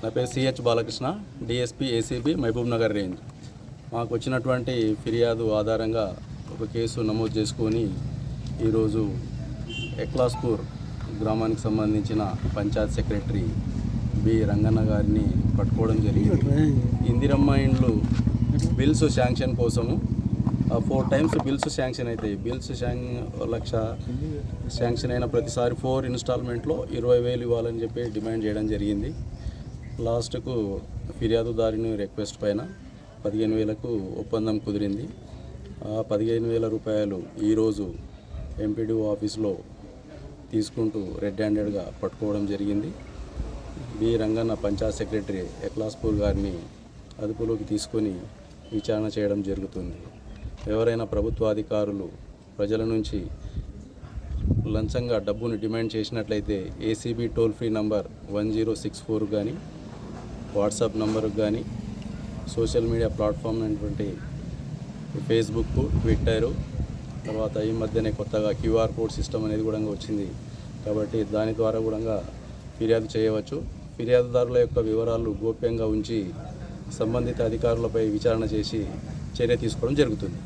నా పేరు CH Balakrishna, DSP ACB Mahabubnagar range. మాకు వచ్చినటువంటి ఫిర్యాదు ఆధారంగా ఒక కేసు నమోదు చేసుకొని ఈరోజు ఎక్లాస్పూర్ గ్రామానికి సంబంధించిన పంచాయత్ సెక్రటరీ బి రంగన్న గారిని పట్టుకోవడం జరిగింది. ఇందిరమ్మ ఇండ్లు బిల్స్ శాంక్షన్ కోసము 4 టైమ్స్ బిల్స్ శాంక్షన్ అవుతాయి. బిల్స్ లక్ష శాంక్షన్ అయిన ప్రతిసారి 4 ఇన్స్టాల్మెంట్లో 20,000 ఇవ్వాలని చెప్పి డిమాండ్ చేయడం జరిగింది. లాస్ట్కు ఫిర్యాదుదారుని రిక్వెస్ట్ పైన 15,000కు ఒప్పందం కుదిరింది. ఆ 15,000 రూపాయలు ఈరోజు ఎంపీడీఓ ఆఫీస్లో తీసుకుంటూ రెడ్ హ్యాండెడ్గా పట్టుకోవడం జరిగింది. బి రంగన్న పంచాయత్ సెక్రటరీ ఎక్లాస్పూర్ గారిని అదుపులోకి తీసుకొని విచారణ చేయడం జరుగుతుంది. ఎవరైనా ప్రభుత్వ అధికారులు ప్రజల నుంచి లంచంగా డబ్బును డిమాండ్ చేసినట్లయితే ఏసీబీ టోల్ ఫ్రీ నంబర్ 1064 కానీ, వాట్సాప్ నంబరుకు కానీ, సోషల్ మీడియా ప్లాట్ఫామ్ అయినటువంటి ఫేస్బుక్, ట్విట్టరు, తర్వాత ఈ మధ్యనే కొత్తగా QR కోడ్ సిస్టమ్ అనేది కూడా వచ్చింది. కాబట్టి దాని ద్వారా కూడా ఫిర్యాదు చేయవచ్చు. ఫిర్యాదుదారుల యొక్క వివరాలు గోప్యంగా ఉంచి సంబంధిత అధికారులపై విచారణ చేసి చర్య తీసుకోవడం జరుగుతుంది.